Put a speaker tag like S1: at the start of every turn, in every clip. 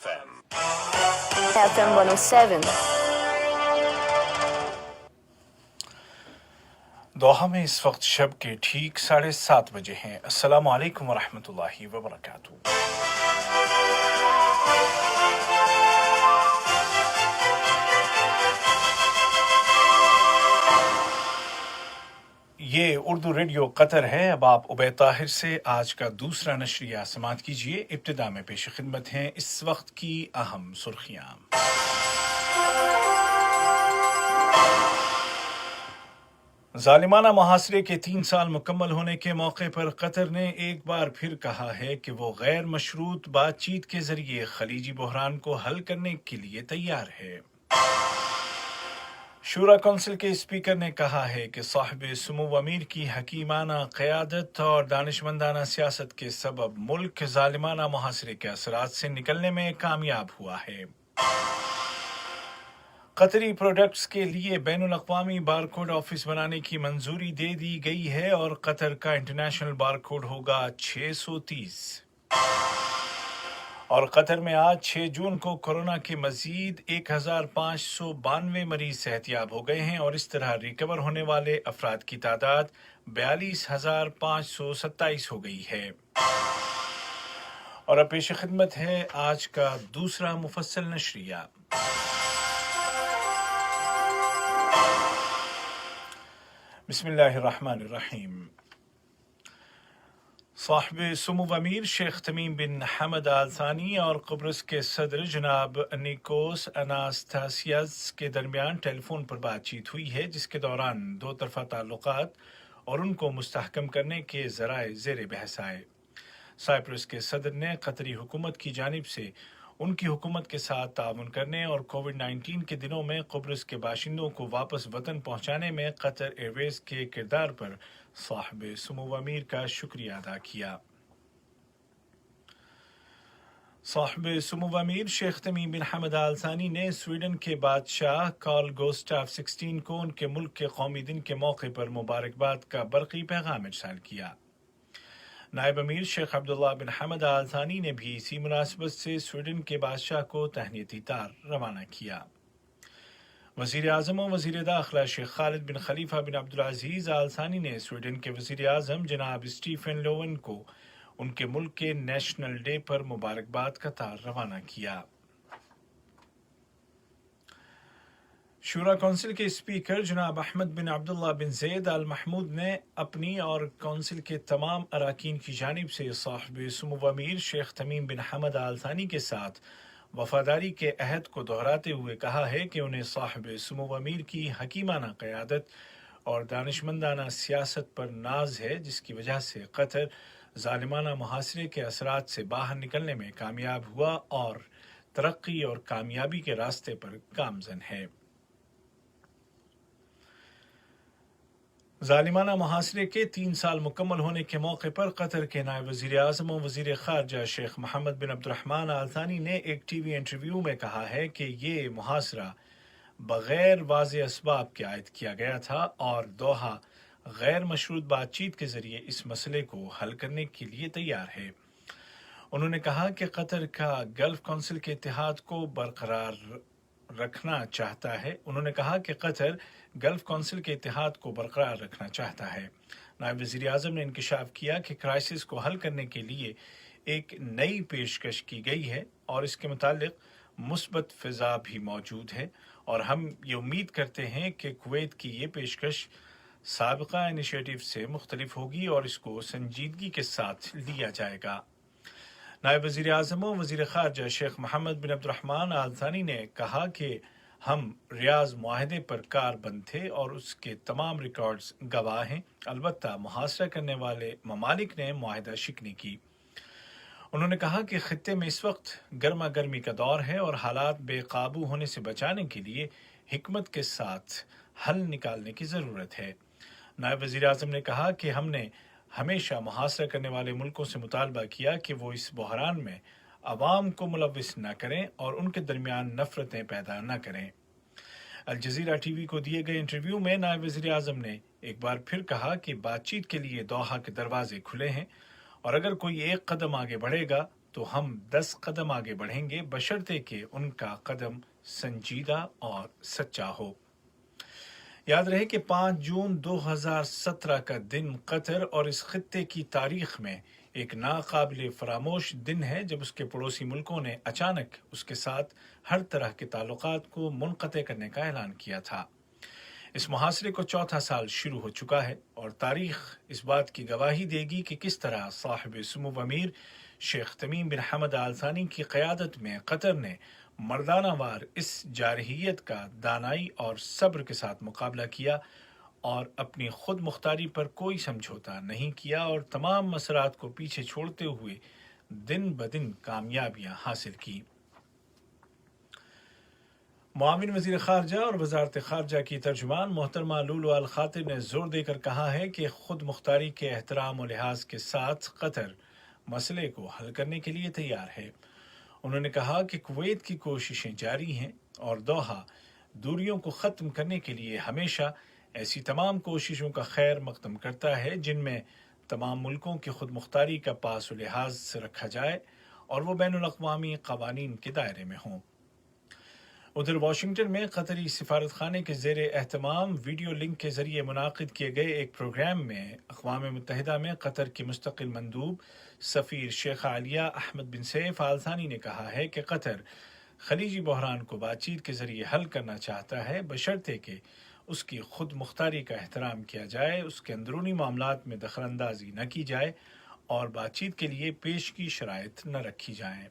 S1: FM 107.
S2: दोहा में इस वक्त शब के ठीक 7:30 बजे हैं। अस्सलाम वालेकुम वरहमतुल्लाहि वबरकातुहू। ये उर्दू रेडियो कतर है। अब आप उबैद ताहिर से आज का दूसरा नशरिया समाअत कीजिए। इब्तिदा में पेश खिदमत हैं इस वक्त की अहम सुर्खियाँ। जालिमाना मुहासरे के 3 साल मुकम्मल होने के मौके पर कतर ने एक बार फिर कहा है कि वो गैर मशरूत बातचीत के जरिए खलीजी बहरान को हल करने के लिए तैयार है। शूरा कौंसिल के स्पीकर ने कहा है कि साहिब सुमो अमीर की हकीमाना क़यादत और दानिशमंदाना सियासत के सबब मुल्क जालिमाना मुहासरे के असरात से निकलने में कामयाब हुआ है। कतरी प्रोडक्ट्स के लिए बैनुल अक़वामी बारकोड ऑफिस बनाने की मंजूरी दे दी गई है और कतर का इंटरनेशनल बारकोड होगा 630। और कतर में आज 6 जून को कोरोना के मजीद 1592 मरीज सेहतयाब हो गए हैं और इस तरह रिकवर होने वाले अफराद की तादाद 42,527 हो गई है। और अब पेश खिदमत है आज का दूसरा मुफस्सल नशरिया। बिस्मिल्लाहिर्रहमानिर्रहीम। साहिब सुमो अमीर शेख तमीम बिन हमद आल थानी और क़ब्रस के सदर जनाब निकोस अनास्तासियास के दरमियान टेलीफोन पर बातचीत हुई है, जिसके दौरान दो तरफ़ा ताल्लुक़ात और उनको मुस्तहकम करने के ज़राए ज़ेर बहस आए। साइप्रस के सदर ने कतरी हुकूमत की जानिब से उनकी हुकूमत के साथ ताउन करने और कोविड-19 के दिनों में क़ब्रस के बाशिंदों को वापस वतन पहुँचाने में कतर एयरवेज़ के किरदार पर साहिब सुमो अमीर का शुक्रिया अदा किया। साहिब सुमो अमीर शेख तमीम बिन हमद आल थानी ने स्वीडन के बादशाह कार्ल गुस्ताव 16 को उनके मुल्क के कौमी दिन के मौके पर मुबारकबाद का बरक़ी पैगाम इरसाल किया। नायब अमीर शेख अब्दुल्ला बिन हमद आल थानी ने भी इसी मुनासिबत से स्वीडन के बादशाह को तहनीती तार रवाना किया। वज़ीर आज़म और वज़ीर दाखिला शेख खालिद बिन खलीफा बिन अब्दुल अज़ीज़ आल थानी ने स्वीडन के वज़ीर आज़म जनाब स्टीफन लोवन को उनके मुल्क के नेशनल डे पर मुबारकबाद का तार रवाना किया। शूरा कौंसिल के स्पीकर जनाब अहमद बिन अब्दुल्ला बिन ज़ैद अल महमूद ने अपनी और कौंसिल के तमाम अराकीन की जानिब से साहिब सुमो अमीर शेख तमीम बिन हमद आल थानी के साथ वफादारी के अहद को दोहराते हुए कहा है कि उन्हें साहिब सुमो अमीर की हकीमाना क़यादत और दानिशमंदाना सियासत पर नाज है, जिसकी वजह से कतर जालिमाना मुहासरे के असरात से बाहर निकलने में कामयाब हुआ और तरक्की और कामयाबी के रास्ते पर गामज़न है। जालिमाना मुहासरे के 3 साल मुकम्मल होने के मौके पर कतर के नायब वज़ीर आज़म और वज़ीर ख़ारजा शेख मोहम्मद बिन अब्दुर्रहमान आल थानी ने एक टीवी इंटरव्यू में कहा है कि ये मुहासरा बग़ैर वाज़ेह असबाब के आयद किया गया था और दोहा गैर मशरूत बातचीत के ज़रिए इस मसले को हल करने के लिए तैयार है। उन्होंने कहा कि कतर का गल्फ़ कौंसिल के इत्तेहाद को बरकरार रखना चाहता है। उन्होंने कहा कि कतर गल्फ़ कौंसिल के इत्तेहाद को बरकरार रखना चाहता है। नायब वज़ीर आज़म ने इंकशाफ किया कि क्राइसिस को हल करने के लिए एक नई पेशकश की गई है और इसके मुतालिक मुस्बत फ़िज़ा भी मौजूद है और हम ये उम्मीद करते हैं कि कुवैत की ये पेशकश साबिक़ा इनिशिएटिव से मुख्तलिफ होगी और इसको संजीदगी के साथ लिया जाएगा। नायब वज़ीर आज़म और वज़ीर ख़ारजा शेख मोहम्मद बिन अब्दुर्रहमान आल थानी ने कहा कि हम रियाज़ मुआहदे पर कारबंद थे और उसके तमाम रिकॉर्ड्स गवाह हैं। अलबत्ता मुहासरा करने वाले ममालिक ने मुआहदा शिकनी की। उन्होंने कहा कि ख़ित्ते में इस वक्त गर्मा गर्मी का दौर है और हालात बेकाबू होने से बचाने के लिए हिकमत के साथ हल निकालने की ज़रूरत है। नायब वज़ीर आज़म ने कहा कि हमने हमेशा मुहासरा करने वाले मुल्कों से मुतालबा किया कि वो इस बहरान में अवाम को मुलव्विस न करें और उनके दरमियान नफ़रतें पैदा न करें। अल जज़ीरा टीवी को दिए गए इंटरव्यू में नायब वज़ीर आज़म ने एक बार फिर कहा कि बातचीत के लिए दोहा के दरवाजे खुले हैं और अगर कोई एक कदम आगे बढ़ेगा تو ہم 10 قدم آگے بڑھیں گے بشرطے کہ ان کا قدم سنجیدہ اور سچا ہو۔ یاد رہے کہ 5 جون 2017 کا دن قطر اور اس خطے کی تاریخ میں ایک ناقابل فراموش دن ہے جب اس کے پڑوسی ملکوں نے اچانک اس کے ساتھ ہر طرح کے تعلقات کو منقطع کرنے کا اعلان کیا تھا۔ اس محاصرے کو چوتھا سال شروع ہو چکا ہے اور تاریخ اس بات کی گواہی دے گی کہ کس طرح صاحب سمو امیر شیخ تمیم بن حمد آل ثانی کی قیادت میں قطر نے مردانہ وار اس جارحیت کا دانائی اور صبر کے ساتھ مقابلہ کیا اور اپنی خود مختاری پر کوئی سمجھوتا نہیں کیا اور تمام مسرات کو پیچھے چھوڑتے ہوئے دن بدن کامیابیاں حاصل کی۔ معاون وزیر خارجہ اور وزارت خارجہ کی ترجمان محترمہ لولو الخاطر نے زور دے کر کہا ہے کہ خود مختاری کے احترام و لحاظ کے ساتھ قطر مسئلے کو حل کرنے کے لیے تیار ہے۔ انہوں نے کہا کہ کویت کی کوششیں جاری ہیں اور دوحہ دوریوں کو ختم کرنے کے لیے ہمیشہ ایسی تمام کوششوں کا خیر مقدم کرتا ہے جن میں تمام ملکوں کی خود مختاری کا پاس و لحاظ سے رکھا جائے اور وہ بین الاقوامی قوانین کے دائرے میں ہوں۔ ادھر واشنگٹن میں قطری سفارت خانے کے زیر اہتمام ویڈیو لنک کے ذریعے منعقد کیے گئے ایک پروگرام میں اقوام متحدہ میں قطر کی مستقل مندوب سفیر شیخ عالیہ احمد بن سیف آل ثانی نے کہا ہے کہ قطر خلیجی بحران کو بات چیت کے ذریعے حل کرنا چاہتا ہے بشرطے کہ اس کی خود مختاری کا احترام کیا جائے، اس کے اندرونی معاملات میں دخل اندازی نہ کی جائے اور بات چیت کے لیے پیش کی شرائط نہ رکھی جائیں۔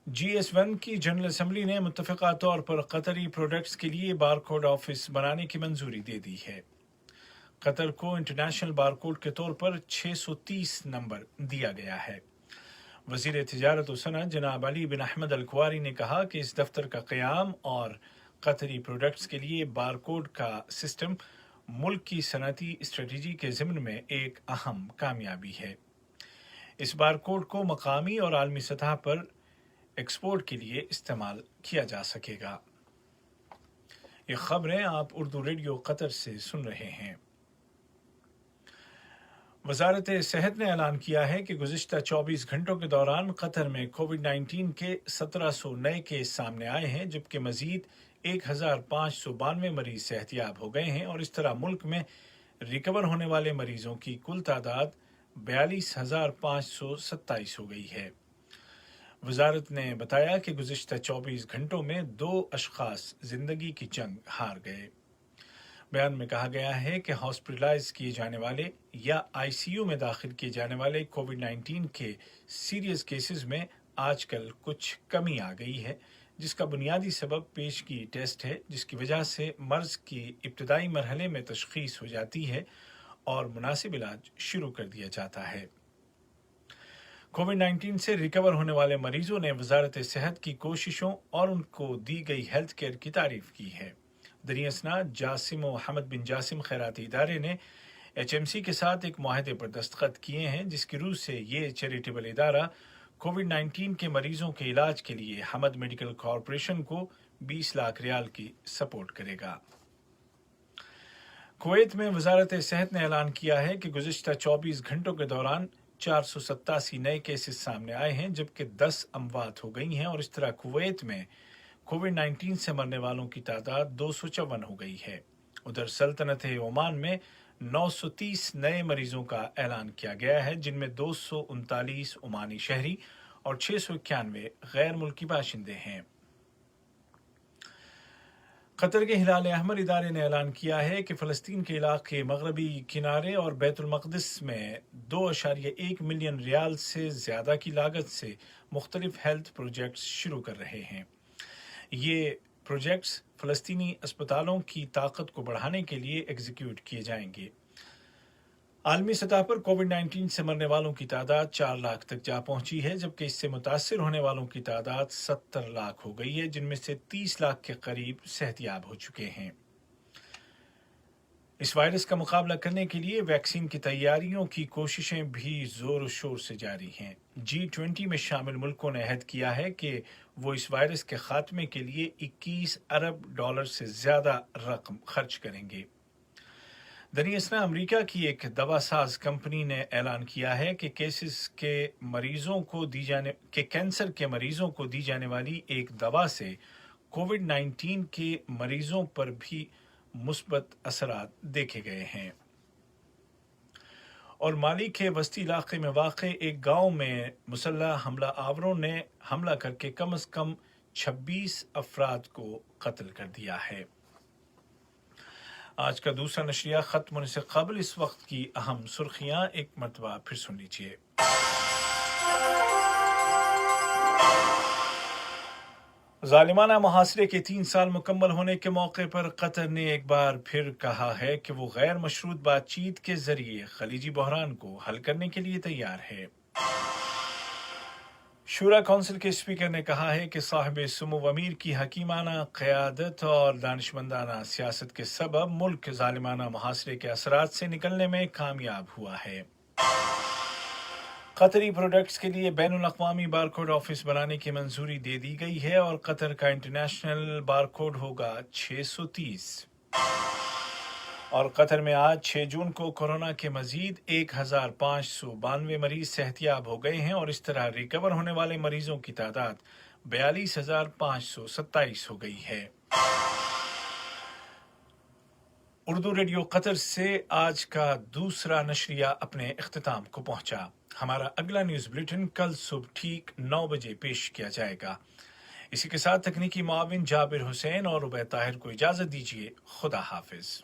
S2: GS1 کی جنرل اسمبلی نے متفقہ طور پر قطری پروڈکٹس کے لیے بارکوڈ آفس بنانے کی منظوری دے دی ہے۔ قطر کو انٹرنیشنل بارکوڈ کے طور پر 630 نمبر دیا گیا ہے۔ وزیر تجارت و صنعت جناب علی بن احمد الکواری نے کہا کہ اس دفتر کا قیام اور قطری پروڈکٹس کے لیے بارکوڈ کا سسٹم ملک کی صنعتی اسٹریٹجی کے ضمن میں ایک اہم کامیابی ہے۔ اس بارکوڈ کو مقامی اور عالمی سطح پر ایکسپورٹ کے لیے استعمال کیا جا سکے گا۔ یہ خبریں آپ اردو ریڈیو قطر سے سن رہے ہیں۔ وزارت صحت نے اعلان کیا ہے کہ گزشتہ 24 گھنٹوں کے دوران قطر میں کووڈ 19 کے 1700 نئے کیس سامنے آئے ہیں جبکہ مزید 1592 مریض صحتیاب ہو گئے ہیں اور اس طرح ملک میں ریکور ہونے والے مریضوں کی کل تعداد 42527 ہو گئی ہے۔ وزارت نے بتایا کہ گزشتہ 24 گھنٹوں میں 2 اشخاص زندگی کی جنگ ہار گئے۔ بیان میں کہا گیا ہے کہ ہاسپٹلائز کیے جانے والے یا ICU میں داخل کیے جانے والے کووڈ 19 کے سیریس کیسز میں آج کل کچھ کمی آ گئی ہے جس کا بنیادی سبب پیشگی ٹیسٹ ہے جس کی وجہ سے مرض کی ابتدائی مرحلے میں تشخیص ہو جاتی ہے اور مناسب علاج شروع کر دیا جاتا ہے۔ کووڈ 19 سے ریکور ہونے والے مریضوں نے وزارت صحت کی کوششوں اور ان کو دی گئی ہیلتھ کیئر کی تعریف کی ہے۔ دریں اثنا جاسم و حمد بن جاسم خیراتی ادارے نے HMC کے ساتھ ایک معاہدے پر دستخط کیے ہیں جس کی روح سے یہ چیریٹیبل ادارہ کووڈ 19 کے مریضوں کے علاج کے لیے حمد میڈیکل کارپوریشن کو 20 لاکھ ریال کی سپورٹ کرے گا۔ کویت میں وزارت صحت نے اعلان کیا ہے کہ گزشتہ 24 گھنٹوں کے دوران 487 نئے کیسز سامنے آئے ہیں جبکہ 10 اموات ہو گئی ہیں اور اس طرح کویت میں کووڈ 19 سے مرنے والوں کی تعداد 254 ہو گئی ہے۔ ادھر سلطنت عمان میں 930 نئے مریضوں کا اعلان کیا گیا ہے جن میں 239 عمانی شہری اور 691 غیر ملکی باشندے ہیں۔ قطر کے ہلال احمر ادارے نے اعلان کیا ہے کہ فلسطین کے علاقے مغربی کنارے اور بیت المقدس میں 2.1 ملین ریال سے زیادہ کی لاگت سے مختلف ہیلتھ پروجیکٹس شروع کر رہے ہیں۔ یہ پروجیکٹس فلسطینی اسپتالوں کی طاقت کو بڑھانے کے لیے ایگزیکیوٹ کیے جائیں گے۔ عالمی سطح پر کووڈ 19 سے مرنے والوں کی تعداد 4 لاکھ تک جا پہنچی ہے جبکہ اس سے متاثر ہونے والوں کی تعداد 70 لاکھ ہو گئی ہے جن میں سے 30 لاکھ کے قریب صحتیاب ہو چکے ہیں۔ اس وائرس کا مقابلہ کرنے کے لیے ویکسین کی تیاریوں کی کوششیں بھی زور و شور سے جاری ہیں۔ G20 میں شامل ملکوں نے عہد کیا ہے کہ وہ اس وائرس کے خاتمے کے لیے $21 ارب سے زیادہ رقم خرچ کریں گے۔ दरिया इसना अमेरिका की एक दवा साज कंपनी ने ऐलान किया है कि कैंसर के मरीजों को दी जाने वाली एक दवा से कोविड-19 के मरीजों पर भी मुस्बत असरात देखे गए हैं। और माली के वस्ती इलाके में वाक़ एक गांव में मुसल्लह हमला आवरों ने हमला करके कम से कम 26 अफराद को कत्ल कर दिया है। आज का दूसरा नशरिया ख़त्म होने से कबल इस वक्त की अहम सुर्खियां एक मरतबा फिर सुन लीजिए। ज़ालिमाना मुहासरे के 3 साल मुकम्मल होने के मौके पर कतर ने एक बार फिर कहा है कि वो गैर मशरूत बातचीत के जरिए खलीजी बहरान को हल करने के लिए तैयार है। शूरा कौंसिल के स्पीकर ने कहा है कि साहिब सुमो अमीर की हकीमाना क़यादत और दानिशमंदाना सियासत के सबब मुल्क ज़ालिमाना मुहासरे के असरात से निकलने में कामयाब हुआ है। कतरी प्रोडक्ट्स के लिए बैनुल अक़वामी बारकोड ऑफिस बनाने की मंजूरी दे दी गई है और कतर का इंटरनेशनल बारकोड होगा 630। और कतर में आज 6 जून को कोरोना के मजीद 1592 मरीज सेहतियाब हो गए हैं और इस तरह रिकवर होने वाले मरीजों की तादाद 42,527 हो गई है। उर्दू रेडियो कतर से आज का दूसरा नशरिया अपने इख्तिताम को पहुंचा। हमारा अगला न्यूज़ बुलेटिन कल सुबह ठीक 9 बजे पेश किया जाएगा। इसी के साथ तकनीकी मुआविन जाबिर हुसैन और उबैद ताहिर को इजाज़त दीजिए। खुदा हाफिज।